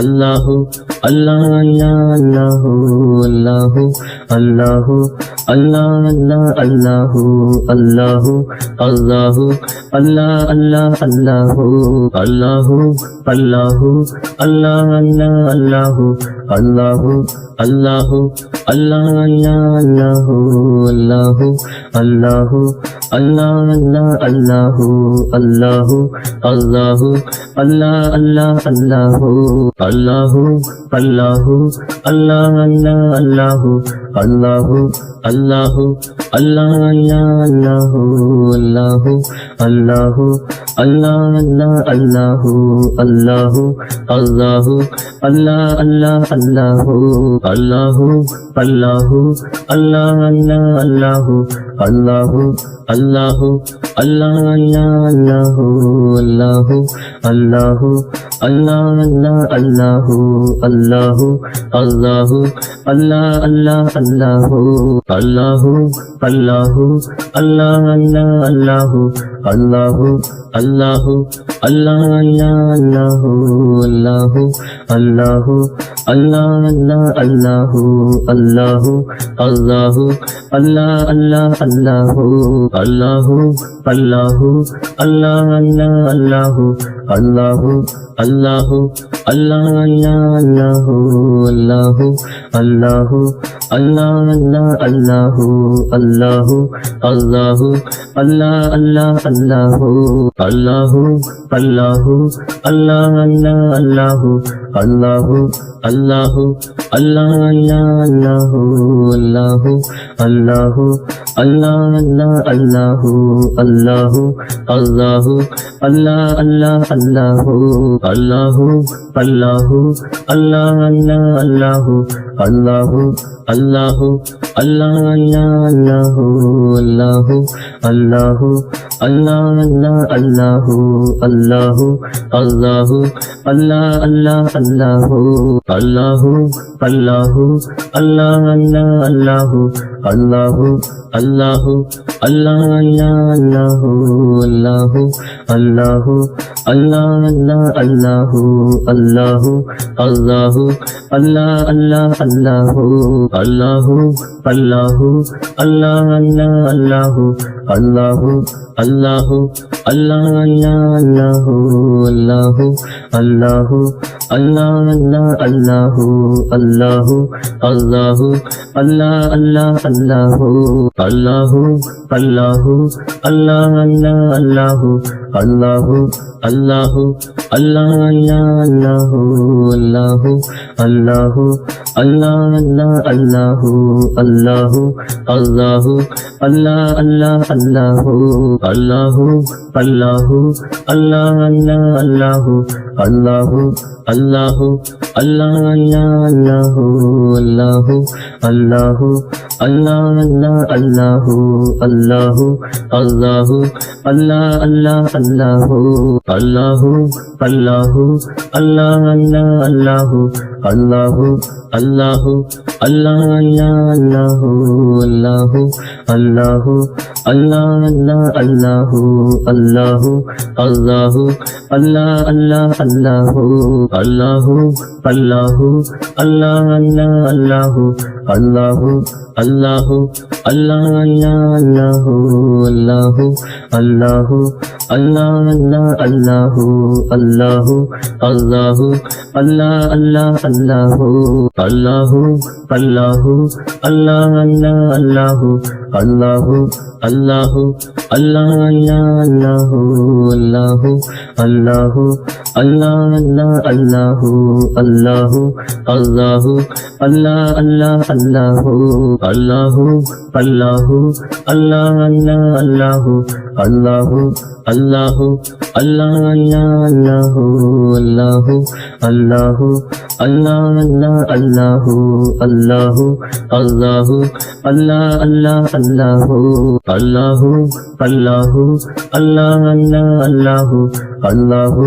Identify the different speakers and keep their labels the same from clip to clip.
Speaker 1: अल्लाहु अल्लाह अल्लाह अल्लाहु अल्लाहु अल्लाह अल्लाहु अल्लाहु अल्लाहु अल्लाह अल्लाह अल्लाहु अल्लाहु अल्लाहु अल्लाह अल्लाह अल्लाहु अल्लाहु अल्लाहु अल्लाह अल्लाह अल्लाहु अल्लाहु अल्लाह अल्लाह अल्लाहु अल्लाहु अल्लाह अल्लाह अल्लाहु अल्लाहु अल्लाहु अल्लाह अल्लाह अल्लाहु अल्लाहु अल्लाह अल्लाह अल्लाहु अल्लाहु अल्लाह अल्लाह अल्लाहु अल्लाहु अल्लाह अल्लाह अल्लाहु अल्लाहु अल्लाहु अल्लाह अल्लाह अल्लाहु अल्लाहु अल्लाह अल्लाह अल्लाहु अल्लाह अल्लाहु अल्लाहु अल्लाहु अल्लाह अल्लाह अल्लाहु अल्लाहु अल्लाहु अल्लाह अल्लाहु अल्लाहु अल्लाहु अल्लाह अल्लाहु अल्लाहु अल्लाहु अल्लाह अल्लाहु अल्लाहु अल्लाहु अल्लाह अल्लाह अल्लाहु अल्लाहु अल्लाहु अल्लाह अल्लाहु अल्लाहु अल्लाहु अल्लाह अल्लाहु अल्लाहु अल्लाहु अल्लाह अल्लाहु अल्लाहु अल्लाहु अल्लाह अल्लाह अल्लाहु अल्लाहु अल्लाहु अल्लाह अल्लाहु अल्लाहु अल्लाहु अल्लाह अल्लाहु अल्लाहु अल्लाहु अल्लाह अल्लाहु अल्लाहु अल्लाहु अल्लाह अल्लाह अल्लाहु अल्लाहु अल्लाहु अल्लाह अल्लाहु अल्लाहु अल्लाहु अल्लाह अल्लाहु अल्लाहु अल्लाहु अल्लाह अल्लाहु अल्लाहु अल्लाहु अल्लाह अल्लाह अल्लाहु अल्लाहु अल्लाहु अल्लाह अल्लाहु अल्लाहु अल्लाहु अल्लाह अल्लाहु अल्लाहु अल्लाहु अल्लाह अल्लाहु अल्लाहु अल्लाहु अल्लाह अल्लाह अल्लाहु अल्लाहु अल्लाहु अल्लाह अल्लाहु अल्लाहु अल्लाहु अल्लाह अल्लाहु अल्लाहु अल्लाहु अल्लाह अल्लाहु अल्लाहु अल्लाहु अल्लाह अल्लाह अल्लाहु अल्लाहु अल्लाहु अल्लाह अल्लाहु अल्लाहु अल्लाहु अल्लाह अल्लाहु अल्लाहु अल्लाहु अल्लाह अल्लाहु अल्लाहु अल्लाहु अल्लाह अल्लाह अल्लाहु अल्लाहु अल्लाहु अल्लाह अल्लाहु अल्लाहु अल्लाहु अल्लाह अल्लाहु अल्लाहु अल्लाहु अल्लाह अल्लाहु अल्लाहु अल्लाहु अल्लाह अल्लाह अल्लाहु अल्लाहु अल्लाहु अल्लाह अल्लाहु अल्लाहु अल्लाहु अल्लाह अल्लाहु अल्लाहु अल्लाहु अल्लाह अल्लाहु अल्लाहु अल्लाहु अल्लाह अल्लाह अल्लाहु अल्लाहु अल्लाहु अल्लाह अल्लाहु अल्लाहु अल्लाहु अल्लाह अल्लाहु अल्लाहु अल्लाहु अल्लाह अल्लाहु अल्लाहु अल्लाहु अल्लाह अल्लाह अल्लाहु अल्लाहु अल्लाहु अल्लाह अल्लाहु अल्लाहु अल्लाहु अल्लाह अल्लाहु अल्लाहु अल्लाहु अल्लाह अल्लाहु अल्लाहु अल्लाहु अल्लाह अल्लाह अल्लाहु अल्लाहु अल्लाहु अल्लाह अल्लाहु अल्लाहु अल्लाहु अल्लाह अल्लाहु अल्लाहु अल्लाहु अल्लाह अल्लाहु अल्लाहु अल्लाहु अल्लाह अल्लाह अल्लाहु अल्लाहु अल्लाहु अल्लाह अल्लाहु अल्लाहु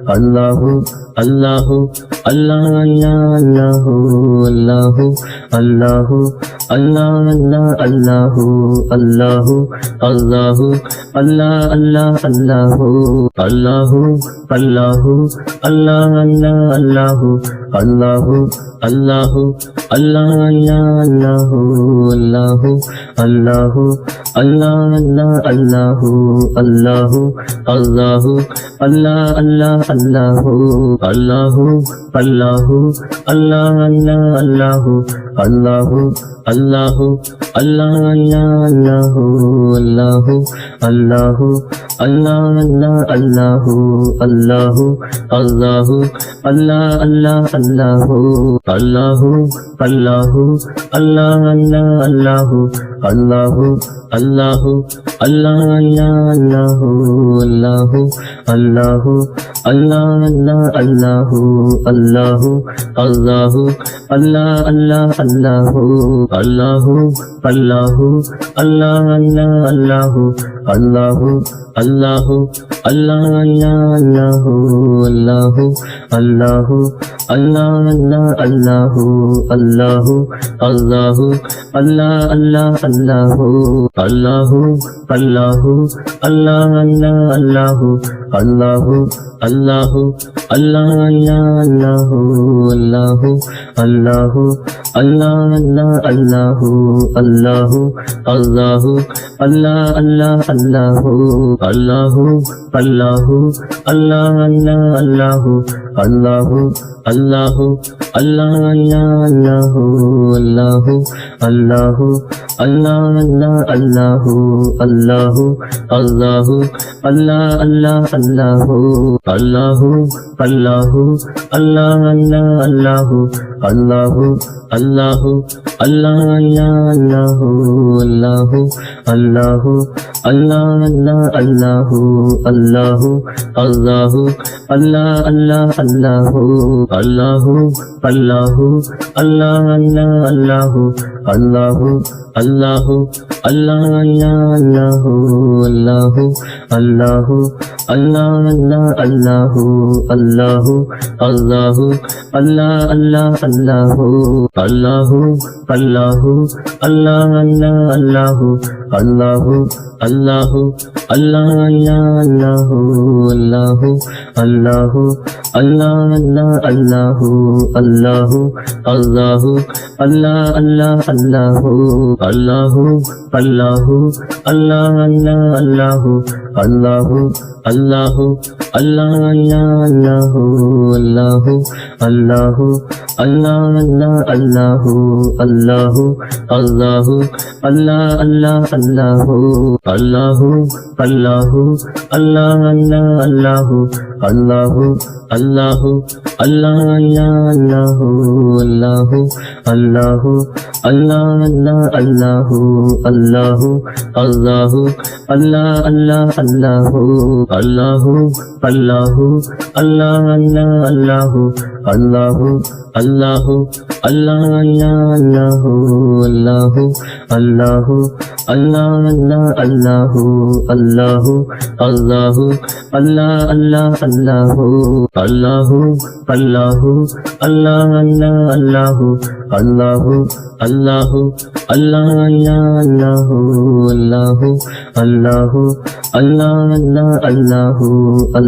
Speaker 1: अल्लाहु अल्लाहु अल्लाह अल्लाह अल्लाहु अल्लाहु अल्लाहु अल्लाहु अल्लाहु अल्लाह अल्लाह अल्लाहु अल्लाहु अल्लाहु अल्लाह अल्लाह अल्लाहु अल्लाहु अल्लाह अल्लाहु अल्लाहु अल्लाहु अल्लाह अल्लाहु अल्लाहु अल्लाहु अल्लाह अल्लाह अल्लाहु अल्लाहु अल्लाहु अल्लाह अल्लाहु अल्लाहु अल्लाहु अल्लाह अल्लाहु अल्लाहु अल्लाहु अल्लाह अल्लाहु अल्लाहु अल्लाहु अल्लाह अल्लाह अल्लाहु अल्लाहु अल्लाहु अल्लाह अल्लाहु अल्लाहु अल्लाहु अल्लाह अल्लाहु अल्लाहु अल्लाहु अल्लाह अल्लाहु अल्लाहु अल्लाहु अल्लाह अल्लाह अल्लाहु अल्लाहु अल्लाहु अल्लाह अल्लाहु अल्लाहु अल्लाहु अल्लाह अल्लाहु अल्लाहु अल्लाहु अल्लाह अल्लाहु अल्लाहु अल्लाहु अल्लाह अल्लाह अल्लाहु अल्लाहु अल्लाहु अल्लाह अल्लाहु अल्लाहु अल्लाहु अल्लाह अल्लाहु अल्लाहु अल्लाहु अल्लाह अल्लाहु अल्लाहु अल्लाहु अल्लाह अल्लाह अल्लाहु अल्लाहु अल्लाहु अल्लाह अल्लाहु अल्लाहु अल्लाहु अल्लाह अल्लाहु अल्लाहु अल्लाहु अल्लाह अल्लाहु अल्लाहु अल्लाहु अल्लाह अल्लाह अल्लाहु अल्लाहु अल्लाहु अल्लाह अल्लाहु अल्लाहु अल्लाहु अल्लाह अल्लाहु अल्लाहु अल्लाहु अल्लाह अल्लाहु अल्लाहु अल्लाहु अल्लाह अल्लाह अल्लाहु अल्लाहु अल्लाहु अल्लाह अल्लाहु अल्लाहु अल्लाहु अल्लाह अल्लाहु अल्लाहु अल्लाहु अल्लाह अल्लाहु अल्लाहु अल्लाहु अल्लाह अल्लाह अल्लाहु अल्लाहु अल्लाहु अल्लाह अल्लाहु अल्लाहु अल्लाहु अल्लाह अल्लाहु अल्लाहु अल्लाहु अल्लाह अल्लाहु अल्लाहु अल्लाहु अल्लाह अल्लाह अल्लाहु अल्लाहु अल्लाहु अल्लाह अल्लाहु अल्लाहु अल्लाहु अल्लाह अल्लाहु अल्लाहु अल्लाहु अल्लाह अल्लाहु अल्लाहु अल्लाहु अल्लाह अल्लाह अल्लाहु अल्लाहु अल्लाहु अल्लाह अल्लाहु अल्लाहु अल्लाहु अल्लाह अल्लाहु अल्लाहु अल्लाहु अल्लाह अल्लाहु अल्लाहु अल्लाहु अल्लाह अल्लाह अल्लाहु अल्लाहु अल्लाहु अल्लाह अल्लाहु अल्लाहु अल्लाहु अल्लाह अल्लाहु अल्लाहु अल्लाहु अल्लाह अल्लाहु अल्लाहु अल्लाहु अल्लाह अल्लाह अल्लाहु अल्लाहु अल्लाहु अल्लाह अल्लाहु अल्लाहु अल्लाहु अल्लाह अल्लाहु अल्लाहु अल्लाहु अल्लाह अल्लाहु अल्लाहु अल्लाहु अल्लाह अल्लाह अल्लाहु अल्लाहु अल्लाहु अल्लाह अल्लाहु अल्लाहु अल्लाहु अल्लाह अल्लाहु अल्लाहु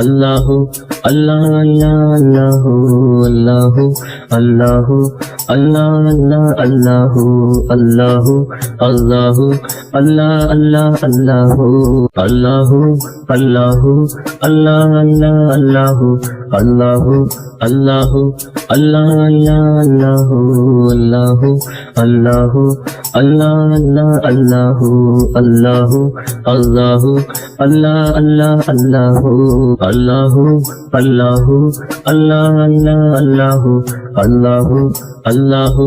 Speaker 1: अल्लाहु अल्लाह अल्लाहु अल्लाहु अल्लाहु अल्लाह अल्लाह अल्लाहु अल्लाहु अल्लाहु अल्लाह अल्लाहु अल्लाहु अल्लाहु अल्लाह अल्लाहु अल्लाहु अल्लाहु अल्लाह अल्लाहु अल्लाहु अल्लाहु अल्लाह अल्लाह अल्लाहु अल्लाहु अल्लाहु अल्लाह अल्लाहु अल्लाहु अल्लाहु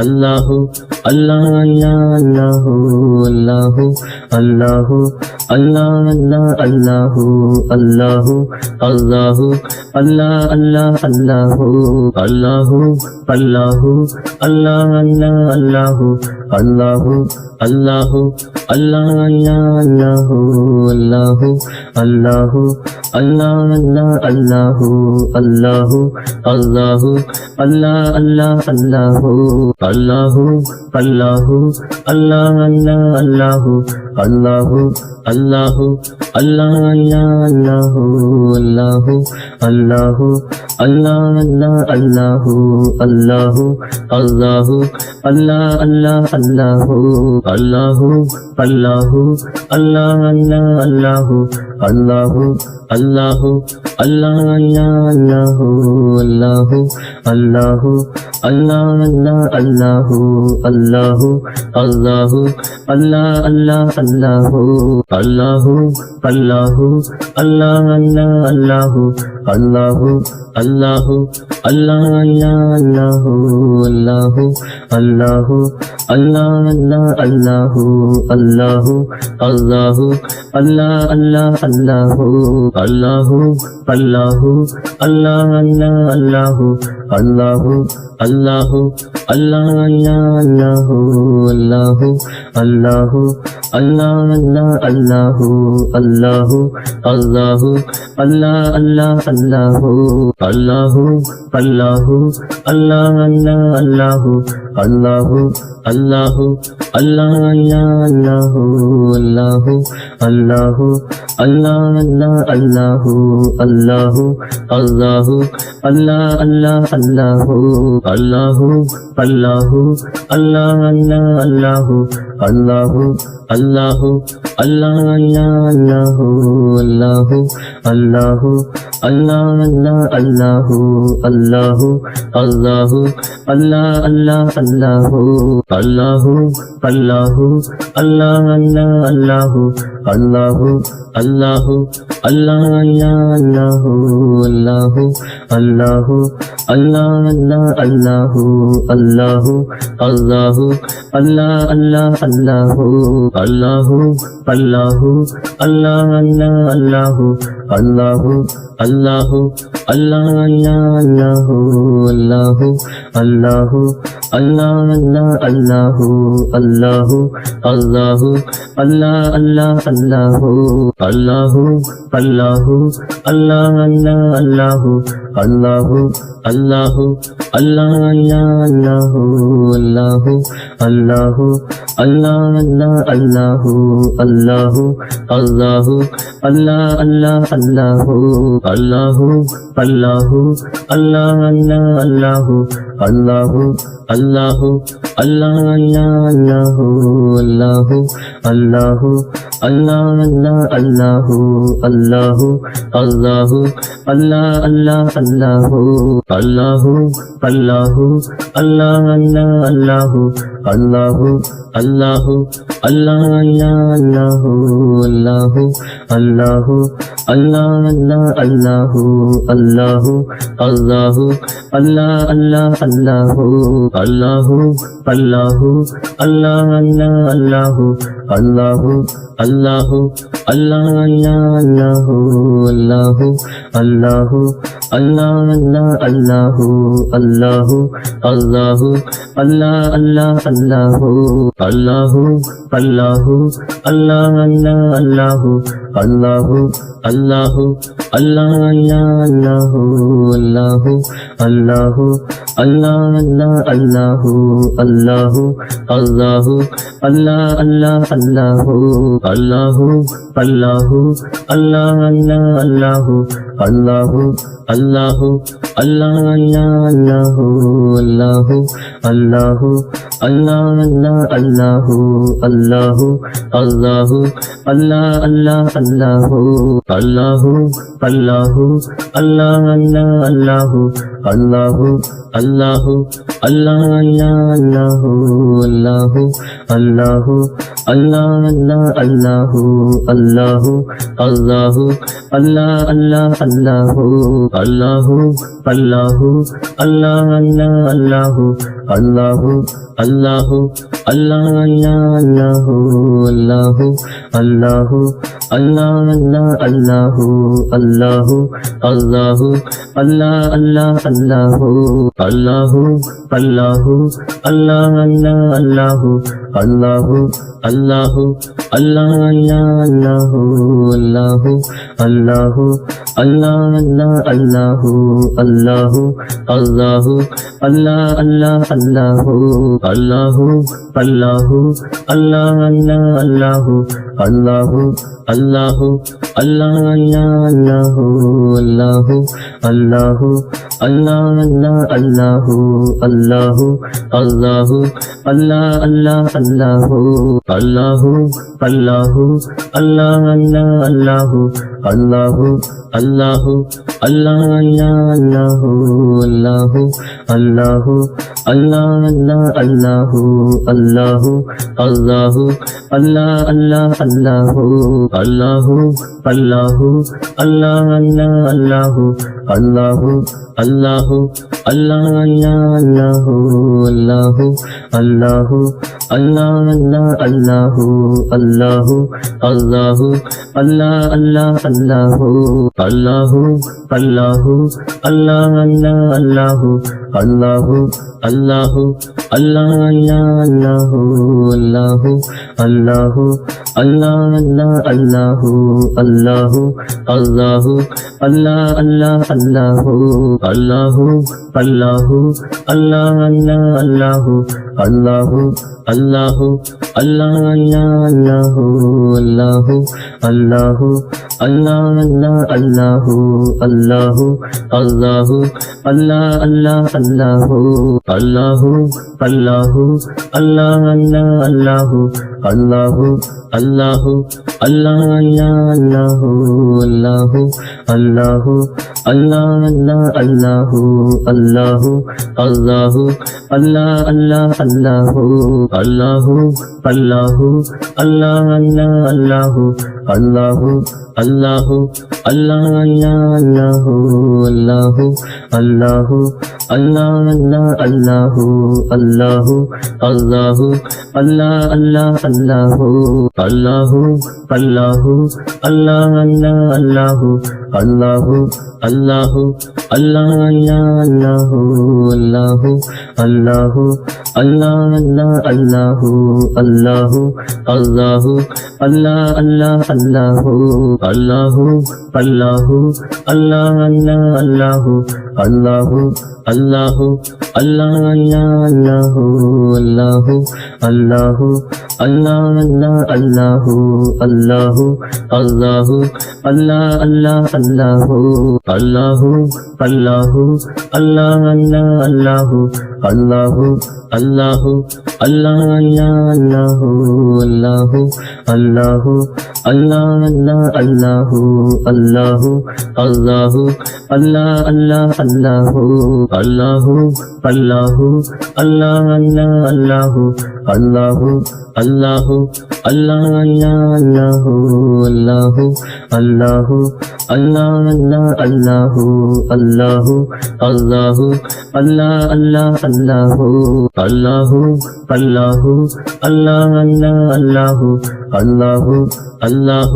Speaker 1: আল্লাহু আল্লাহ আল্লাহ আল্লাহু আল্লাহু আল্লাহ আল্লাহু আল্লাহু আল্লাহু আল্লাহ আল্লাহ আল্লাহু আল্লাহু আল্লাহু আল্লাহ আল্লাহ আল্লাহু আল্লাহু আল্লাহু আল্লাহ আল্লাহু আল্লাহু আল্লাহু আল্লাহ আল্লাহু আল্লাহু আল্লাহু আল্লাহ আল্লাহ আল্লাহু আল্লাহু আল্লাহু আল্লাহ আল্লাহু আল্লাহু আল্লাহু আল্লাহ আল্লাহু আল্লাহু আল্লাহু আল্লাহ আল্লাহু আল্লাহু আল্লাহু আল্লাহ আল্লাহ আল্লাহু আল্লাহু আল্লাহু আল্লাহ আল্লাহু আল্লাহু আল্লাহু আল্লাহ আল্লাহু আল্লাহু আল্লাহু আল্লাহ আল্লাহু আল্লাহু আল্লাহু আল্লাহ আল্লাহ আল্লাহু আল্লাহু আল্লাহু আল্লাহ আল্লাহু আল্লাহু আল্লাহু আল্লাহ আল্লাহু আল্লাহু আল্লাহু আল্লাহ আল্লাহু আল্লাহু আল্লাহু আল্লাহ আল্লাহ আল্লাহু আল্লাহু আল্লাহু আল্লাহ আল্লাহু আল্লাহু আল্লাহু আল্লাহ আল্লাহু আল্লাহু আল্লাহু আল্লাহ আল্লাহু আল্লাহু আল্লাহু আল্লাহ আল্লাহ আল্লাহু আল্লাহু আল্লাহু আল্লাহ আল্লাহু আল্লাহু আল্লাহু আল্লাহ আল্লাহু আল্লাহু আল্লাহু আল্লাহ আল্লাহু আল্লাহু আল্লাহু আল্লাহ আল্লাহ আল্লাহু আল্লাহু আল্লাহু আল্লাহ আল্লাহু আল্লাহু আল্লাহু আল্লাহ আল্লাহু আল্লাহু আল্লাহু আল্লাহ আল্লাহু আল্লাহু আল্লাহু আল্লাহ আল্লাহ আল্লাহু আল্লাহু আল্লাহু আল্লাহ আল্লাহু আল্লাহু আল্লাহু আল্লাহ আল্লাহু আল্লাহু আল্লাহু আল্লাহ আল্লাহু আল্লাহু আল্লাহু আল্লাহ আল্লাহ আল্লাহু আল্লাহু আল্লাহু আল্লাহ আল্লাহু আল্লাহু আল্লাহু আল্লাহ আল্লাহু আল্লাহু আল্লাহু আল্লাহ আল্লাহু আল্লাহু আল্লাহু আল্লাহ আল্লাহ আল্লাহু আল্লাহু আল্লাহু আল্লাহ আল্লাহু আল্লাহু আল্লাহু আল্লাহ আল্লাহু আল্লাহু আল্লাহু আল্লাহ আল্লাহু আল্লাহু আল্লাহু আল্লাহ আল্লাহ আল্লাহু আল্লাহু আল্লাহু আল্লাহ আল্লাহু আল্লাহু আল্লাহু আল্লাহ আল্লাহু আল্লাহু আল্লাহু আল্লাহ আল্লাহু আল্লাহু আল্লাহু আল্লাহ আল্লাহ আল্লাহু আল্লাহু আল্লাহু আল্লাহ আল্লাহু আল্লাহু আল্লাহু আল্লাহ আল্লাহু আল্লাহু আল্লাহু আল্লাহ আল্লাহু আল্লাহু আল্লাহু আল্লাহ আল্লাহ আল্লাহু আল্লাহু আল্লাহু আল্লাহ আল্লাহু আল্লাহু আল্লাহু আল্লাহ আল্লাহু আল্লাহু আল্লাহু আল্লাহ আল্লাহু আল্লাহু আল্লাহু আল্লাহ আল্লাহ আল্লাহু আল্লাহু আল্লাহু আল্লাহ আল্লাহু আল্লাহু আল্লাহু আল্লাহ আল্লাহু আল্লাহু আল্লাহু আল্লাহ আল্লাহু আল্লাহু আল্লাহু আল্লাহ আল্লাহ আল্লাহু আল্লাহু আল্লাহু আল্লাহ আল্লাহু আল্লাহু আল্লাহু আল্লাহ আল্লাহু আল্লাহু আল্লাহু আল্লাহ আল্লাহু আল্লাহু আল্লাহু আল্লাহ আল্লাহ আল্লাহু আল্লাহু আল্লাহু আল্লাহ আল্লাহু আল্লাহু अल्लाहु अल्लाह अल्लाह अल्लाहु अल्लाहु अल्लाह अल्लाहु अल्लाहु अल्लाहु अल्लाह अल्लाह अल्लाहु अल्लाहु अल्लाहु अल्लाह अल्लाह अल्लाहु अल्लाहु अल्लाह अल्लाहु अल्लाहु अल्लाहु अल्लाह अल्लाहु अल्लाहु अल्लाहु अल्लाह अल्लाह अल्लाहु अल्लाहु अल्लाहु अल्लाह अल्लाहु अल्लाहु अल्लाहु अल्लाह अल्लाहु अल्लाहु अल्लाहु अल्लाह अल्लाहु अल्लाहु अल्लाहु अल्लाह अल्लाह अल्लाहु अल्लाहु अल्लाहु अल्लाह अल्लाहु अल्लाहु अल्लाहु अल्लाह अल्लाहु अल्लाहु अल्लाहु अल्लाह अल्लाहु अल्लाहु अल्लाहु अल्लाह अल्लाह अल्लाहु अल्लाहु अल्लाहु अल्लाह अल्लाहु अल्लाहु अल्लाहु अल्लाह अल्लाहु अल्लाहु अल्लाहु अल्लाह अल्लाहु अल्लाहु अल्लाहु अल्लाह अल्लाह अल्लाहु अल्लाहु अल्लाहु अल्लाह अल्लाहु अल्लाहु अल्लाहु अल्लाह अल्लाहु अल्लाहु अल्लाहु अल्लाह अल्लाहु अल्लाहु अल्लाहु अल्लाह अल्लाह अल्लाहु अल्लाहु अल्लाहु अल्लाह अल्लाहु अल्लाहु अल्लाहु अल्लाह अल्लाहु अल्लाहु अल्लाहु अल्लाह अल्लाहु अल्लाहु अल्लाहु अल्लाह अल्लाह अल्लाहु अल्लाहु अल्लाहु अल्लाह अल्लाहु अल्लाहु अल्लाहु अल्लाह अल्लाहु अल्लाहु अल्लाहु अल्लाह अल्लाहु अल्लाहु अल्लाहु अल्लाह अल्लाह अल्लाहु अल्लाहु अल्लाहु अल्लाह अल्लाहु अल्लाहु अल्लाहु अल्लाह अल्लाहु अल्लाहु अल्लाहु अल्लाह अल्लाहु अल्लाहु अल्लाहु अल्लाह अल्लाह अल्लाहु अल्लाहु अल्लाहु अल्लाह अल्लाहु अल्लाहु अल्लाहु अल्लाह अल्लाहु अल्लाहु अल्लाहु अल्लाह अल्लाहु अल्लाहु अल्लाहु अल्लाह अल्लाह अल्लाहु अल्लाहु अल्लाहु अल्लाह अल्लाहु अल्लाहु अल्लाहु अल्लाह अल्लाहु अल्लाहु अल्लाहु अल्लाह अल्लाहु अल्लाहु अल्लाहु अल्लाह अल्लाह अल्लाहु अल्लाहु अल्लाहु अल्लाह अल्लाहु अल्लाहु अल्लाहु अल्लाह अल्लाहु अल्लाहु अल्लाहु अल्लाह अल्लाहु अल्लाहु अल्लाहु अल्लाह अल्लाह अल्लाहु अल्लाहु अल्लाहु अल्लाह अल्लाहु अल्लाहु अल्लाहु अल्लाह अल्लाहु अल्लाहु अल्लाहु अल्लाह अल्लाहु अल्लाहु अल्लाहु अल्लाह अल्लाह अल्लाहु अल्लाहु अल्लाहु अल्लाह अल्लाहु अल्लाहु अल्लाहु अल्लाह अल्लाहु अल्लाहु अल्लाहु अल्लाह अल्लाहु अल्लाहु अल्लाहु अल्लाह अल्लाह अल्लाहु अल्लाहु अल्लाहु अल्लाह अल्लाहु अल्लाहु अल्लाहु अल्लाह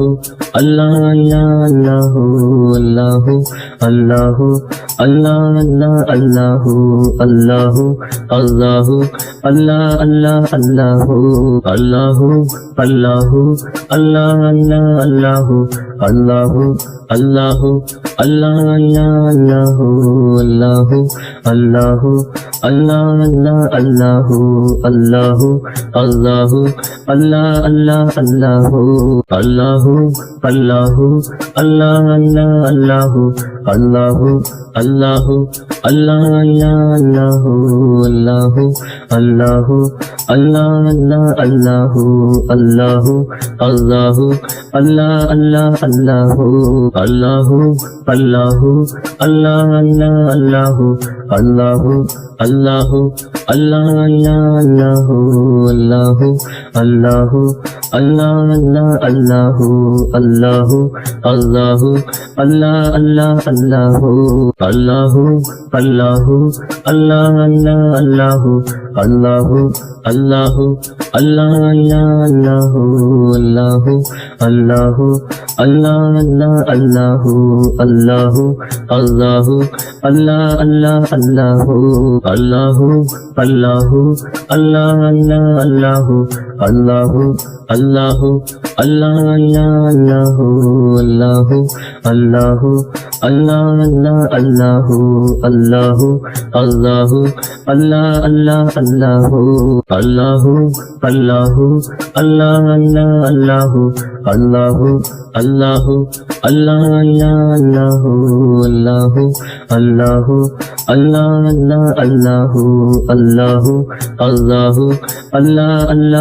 Speaker 1: अल्लाहु अल्लाहु अल्लाहु अल्लाह अल्लाहु अल्लाहु अल्लाहु अल्लाह अल्लाह अल्लाहु अल्लाहु अल्लाहु अल्लाह अल्लाहु अल्लाहु अल्लाहु अल्लाह अल्लाहु अल्लाहु अल्लाहु अल्लाह अल्लाह अल्लाहु अल्लाहु अल्लाहु अल्लाह अल्लाह अल्लाहु अल्लाहु अल्लाहु अल्लाह अल्लाह अल्लाहु अल्लाहु अल्लाहु अल्लाह अल्लाह अल्लाहु अल्लाहु अल्लाह अल्लाह अल्लाहु अल्लाहु अल्लाहु अल्लाह अल्लाह अल्लाहु अल्लाहु अल्लाहु अल्लाह अल्लाह अल्लाहु अल्लाहु अल्लाहु अल्लाह अल्लाहु अल्लाहु अल्लाहु अल्लाह अल्लाह अल्लाहु अल्लाहु अल्लाहु अल्लाह अल्लाह अल्लाहु अल्लाहु अल्लाहु अल्लाह अल्लाह अल्लाहु अल्लाहु अल्लाहु अल्लाह अल्लाहु अल्लाहु अल्लाहु अल्लाह अल्लाह अल्लाहु अल्लाहु अल्लाहु अल्लाह अल्लाह अल्लाहु अल्लाहु अल्लाहु अल्लाह अल्लाह अल्लाहु अल्लाहु अल्लाहु अल्लाह अल्लाहु अल्लाहु अल्लाहु अल्लाह अल्लाह अल्लाहु अल्लाहु अल्लाहु अल्लाह अल्लाह अल्लाहु अल्लाहु अल्लाहु अल्लाह अल्लाह अल्लाहु अल्लाहु अल्लाहु अल्लाह अल्लाहु अल्लाहु अल्लाहु अल्लाह अल्लाह अल्लाहु अल्लाहु अल्लाहु अल्लाह अल्लाह अल्लाहु अल्लाहु अल्लाहु अल्लाह अल्लाह अल्लाहु अल्लाहु अल्लाहु अल्लाह अल्लाहु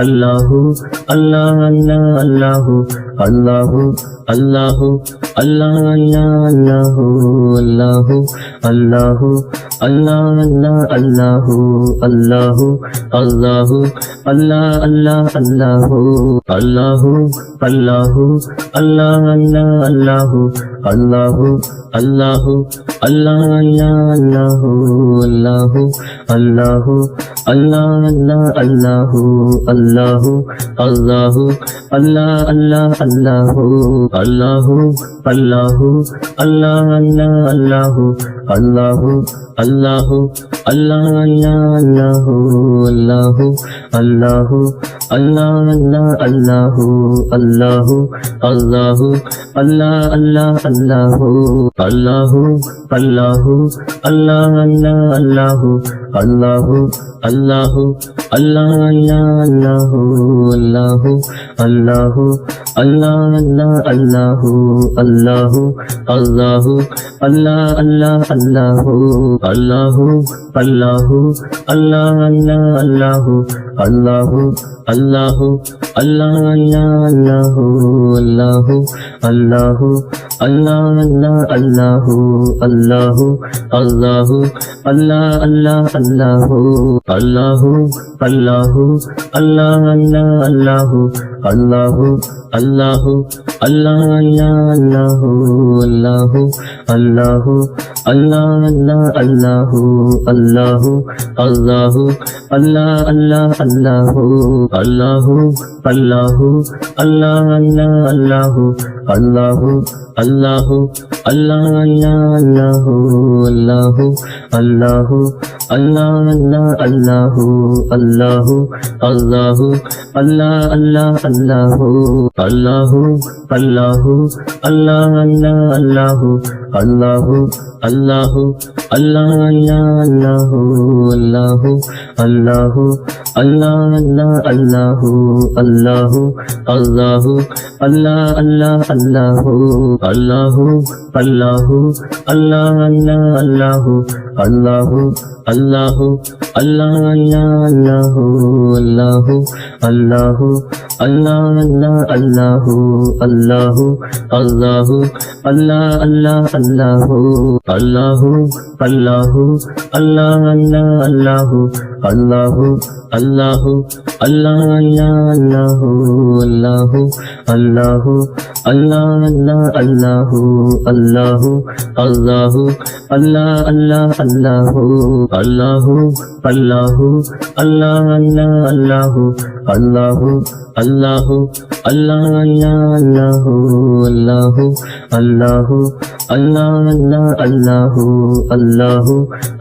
Speaker 1: अल्लाहु अल्लाहु अल्लाह अल्लाह अल्लाहु अल्लाहु अल्लाहु अल्लाह अल्लाह अल्लाहु अल्लाहु अल्लाहु अल्लाह अल्लाह अल्लाहु अल्लाहु अल्लाहु अल्लाह अल्लाहु अल्लाहु अल्लाहु अल्लाह अल्लाह अल्लाहु अल्लाहु अल्लाहु अल्लाह अल्लाह अल्लाहु अल्लाहु अल्लाहु अल्लाह अल्लाह अल्लाहु अल्लाहु अल्लाहु अल्लाह अल्लाहु अल्लाहु अल्लाहु अल्लाह अल्लाह अल्लाहु अल्लाहु अल्लाहु अल्लाह अल्लाह अल्लाहु अल्लाहु अल्लाहु अल्लाह अल्लाह अल्लाहु अल्लाहु अल्लाहु अल्लाह अल्लाहु अल्लाहु अल्लाहु अल्लाह अल्लाह अल्लाहु अल्लाहु अल्लाहु अल्लाह अल्लाह अल्लाहु अल्लाहु अल्लाहु अल्लाह अल्लाह अल्लाहु अल्लाहु अल्लाहु अल्लाह अल्लाहु अल्लाहु अल्लाहु अल्लाह अल्लाह अल्लाहु अल्लाहु अल्लाहु अल्लाह अल्लाह अल्लाहु अल्लाहु अल्लाहु अल्लाह अल्लाह अल्लाहु अल्लाहु अल्लाहु अल्लाह अल्लाहु अल्लाहु अल्लाहु अल्लाह अल्लाह अल्लाहु अल्लाहु अल्लाहु अल्लाह अल्लाह अल्लाहु अल्लाहु अल्लाहु अल्लाह अल्लाह अल्लाहु अल्लाहु अल्लाहु अल्लाह अल्लाहु अल्लाहु अल्लाहु अल्लाह अल्लाह अल्लाहु अल्लाहु अल्लाहु अल्लाह अल्लाह अल्लाहु अल्लाहु अल्लाहु अल्लाह अल्लाह अल्लाहु अल्लाहु अल्लाहु अल्लाह अल्लाहु अल्लाहु अल्लाहु अल्लाह अल्लाह अल्लाहु अल्लाहु अल्लाहु अल्लाह अल्लाह अल्लाहु अल्लाहु अल्लाहु अल्लाह अल्लाह अल्लाहु अल्लाहु अल्लाहु अल्लाह अल्लाहु अल्लाहु अल्लाहु अल्लाह अल्लाह अल्लाहु अल्लाहु अल्लाहु अल्लाह अल्लाह अल्लाहु अल्लाहु अल्लाहु अल्लाह अल्लाह अल्लाहु अल्लाहु अल्लाहु अल्लाह अल्लाहु अल्लाहु अल्लाहु अल्लाह अल्लाह अल्लाहु अल्लाहु अल्लाहु अल्लाह अल्लाह अल्लाहु अल्लाहु अल्लाहु अल्लाह अल्लाह अल्लाहु अल्लाहु अल्लाहु अल्लाह अल्लाहु अल्लाहु अल्लाहु अल्लाह अल्लाह अल्लाहु अल्लाहु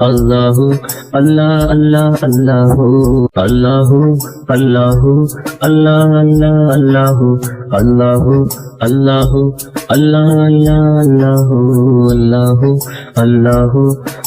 Speaker 1: अल्लाहु अल्लाह अल्लाह अल्लाहु अल्लाहु अल्लाहु अल्लाह अल्लाह अल्लाहु अल्लाहु अल्लाहु अल्लाह अल्लाहु अल्लाहु अल्लाहु